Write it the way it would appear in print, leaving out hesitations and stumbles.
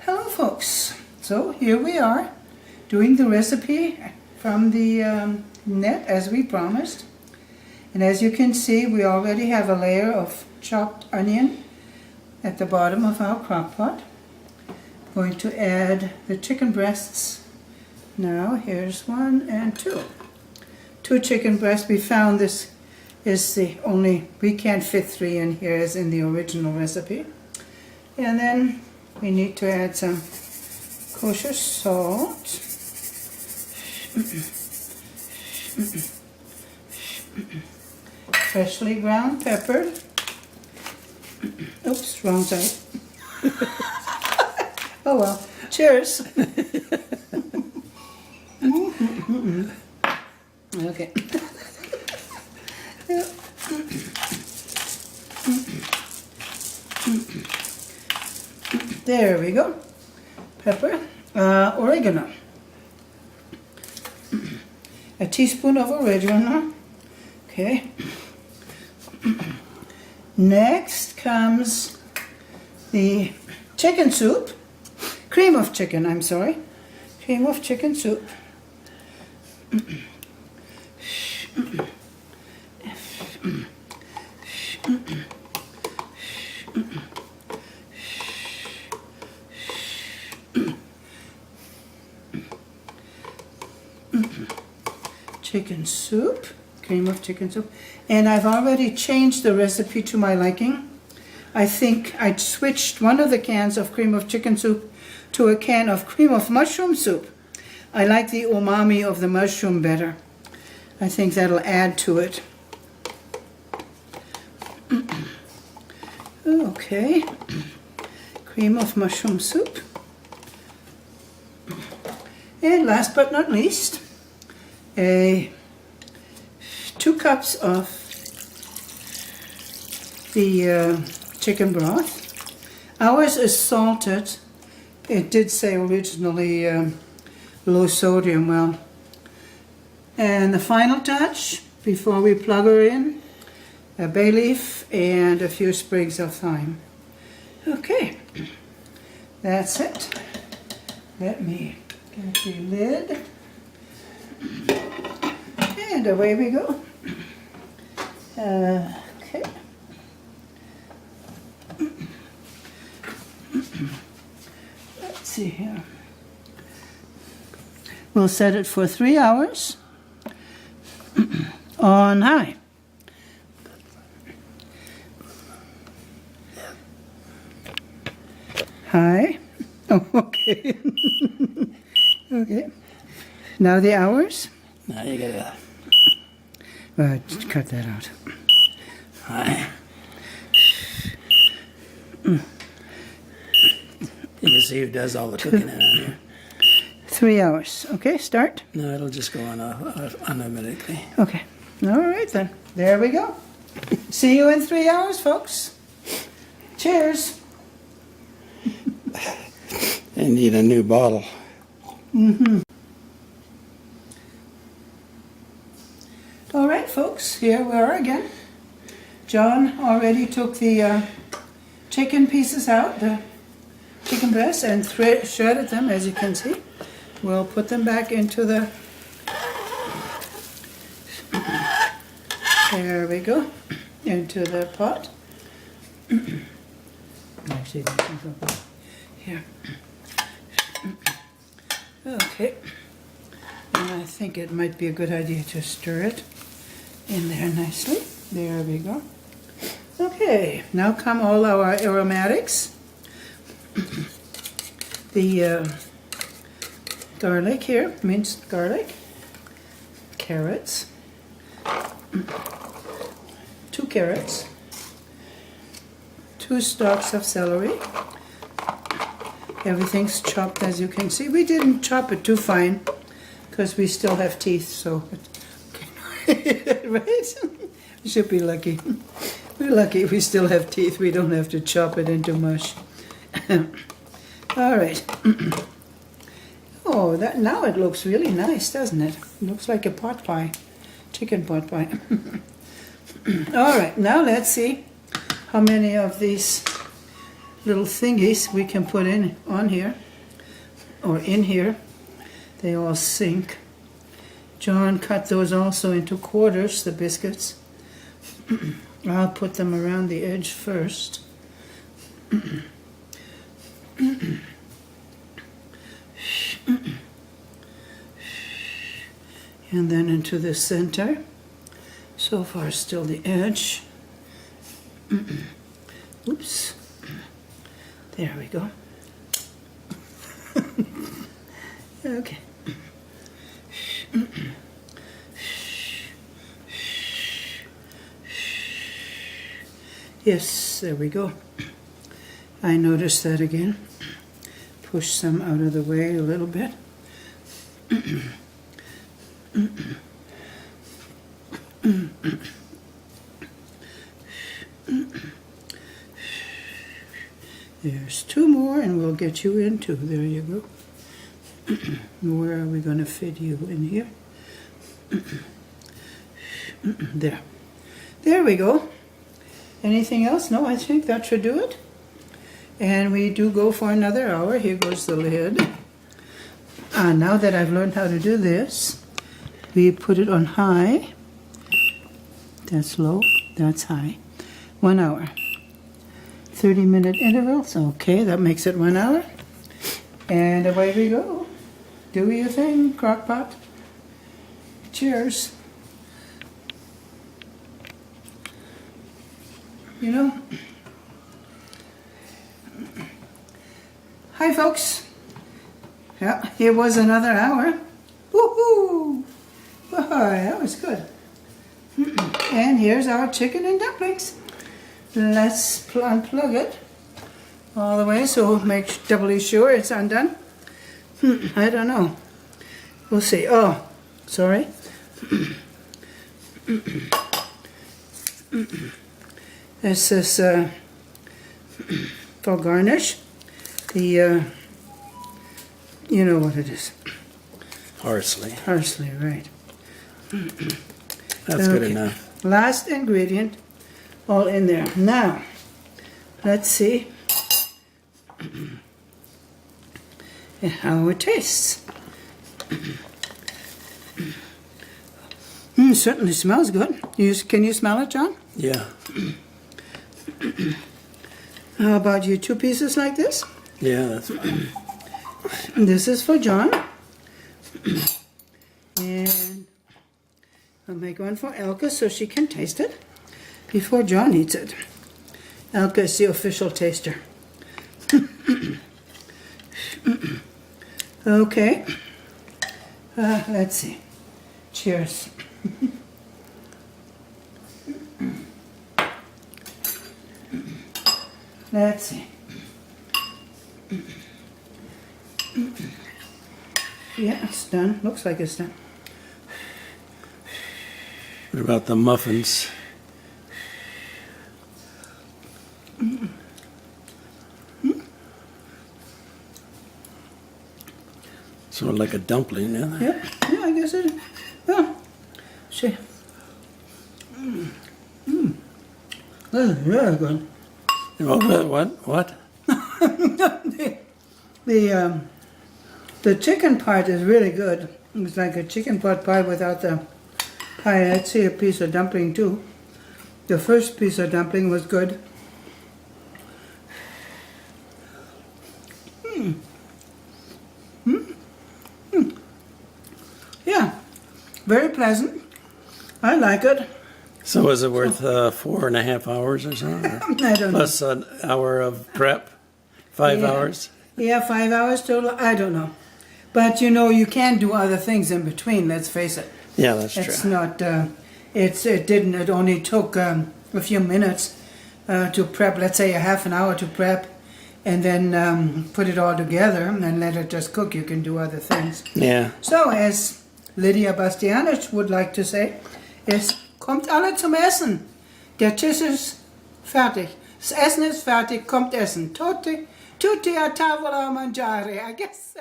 Hello folks, so here we are doing the recipe from the net as we promised, and as you can see we already have a layer of chopped onion at the bottom of our crock pot. I'm going to add the chicken breasts now. Here's one and two chicken breasts. We found this is the only, we can't fit 3 in here as in the original recipe. And then we need to add some kosher salt, freshly ground pepper. Oops, wrong side. Oh well, cheers. Okay. There we go. Pepper, oregano. A teaspoon of oregano. Okay. Next comes the chicken soup. Cream of chicken, I'm sorry. Cream of chicken soup. Chicken soup, cream of chicken soup, and I've already changed the recipe to my liking. I think I switched one of the cans of cream of chicken soup to a can of cream of mushroom soup. I like the umami of the mushroom better. I think that'll add to it. Okay, cream of mushroom soup. And last but not least, 2 cups of the chicken broth. Ours is salted. It did say originally low sodium. Well, and the final touch before we plug her in, a bay leaf and a few sprigs of thyme. Okay, that's it. Let me get the lid. And away we go. Okay. Let's see here. We'll set it for 3 hours on high. High. Oh, okay. Okay. Now the hours. Now you gotta cut that out. Hi. You can see who does all the cooking around here. 3 hours. Okay, start. No, it'll just go on automatically. Okay. All right then. There we go. See you in 3 hours, folks. Cheers. I need a new bottle. All right, folks, here we are again. John already took the chicken pieces out, the chicken breasts, and shredded them, as you can see. We'll put them back into the... There we go. Into the pot. Actually, this is okay. Here. Okay. And I think it might be a good idea to stir it in there nicely. There we go. Okay, now come all our aromatics. The garlic here, minced garlic, carrots, 2 carrots, 2 stalks of celery. Everything's chopped, as you can see. We didn't chop it too fine because we still have teeth, so right? We should be lucky. We're lucky we still have teeth. We don't have to chop it into mush. All right. Oh, that now it looks really nice, doesn't it? It looks like a pot pie, chicken pot pie. All right, now let's see how many of these little thingies we can put in on here, or in here. They all sink. John cut those also into quarters, the biscuits. I'll put them around the edge first. And then into the center. So far still the edge. Oops. There we go. Okay. Yes, there we go. I noticed that again. Push some out of the way a little bit. There's two more and we'll get you in too. There you go. Where are we going to fit you in here? There. There we go. Anything else? No, I think that should do it. And we do go for another hour. Here goes the lid. Now that I've learned how to do this, we put it on high. That's low. That's high. 1 hour. 30-minute intervals. Okay, that makes it 1 hour. And away we go. Do your thing, crockpot. Cheers. You know. Hi, folks. Yeah, it was another hour. Woohoo! Boy, that was good. And here's our chicken and dumplings. Let's unplug it all the way so make doubly sure it's undone. I don't know. We'll see. Oh, sorry. This is for garnish. The, you know what it is. Parsley. Parsley, right. That's good enough. Last ingredient, all in there. Now, let's see how it tastes. Certainly smells good. Can you smell it, John? Yeah. How about you, 2 pieces like this? Yeah, that's fine. This is for John. And I'll make one for Elka so she can taste it before John eats it. Elka is the official taster. Okay. Let's see. Cheers. Let's see. Yeah, it's done. Looks like it's done. What about the muffins? Sort of like a dumpling, yeah? Yeah, I guess it. Well, see. This is really good. What? The chicken part is really good. It's like a chicken pot pie without the pie. I'd say a piece of dumpling too. The first piece of dumpling was good. Yeah, very pleasant. I like it. So is it worth 4.5 hours or so? I don't know. Plus an hour of prep? 5 hours? Yeah, 5 hours total. I don't know. But you know, you can do other things in between, let's face it. Yeah, that's It's true. not, it only took a few minutes to prep, let's say a half an hour to prep, and then put it all together and let it just cook. You can do other things. Yeah. So, as Lydia Bastianich would like to say, es kommt alle zum Essen. Der Tisch ist fertig. Das Essen ist fertig, kommt Essen. Tutti a tavola mangiare. I guess.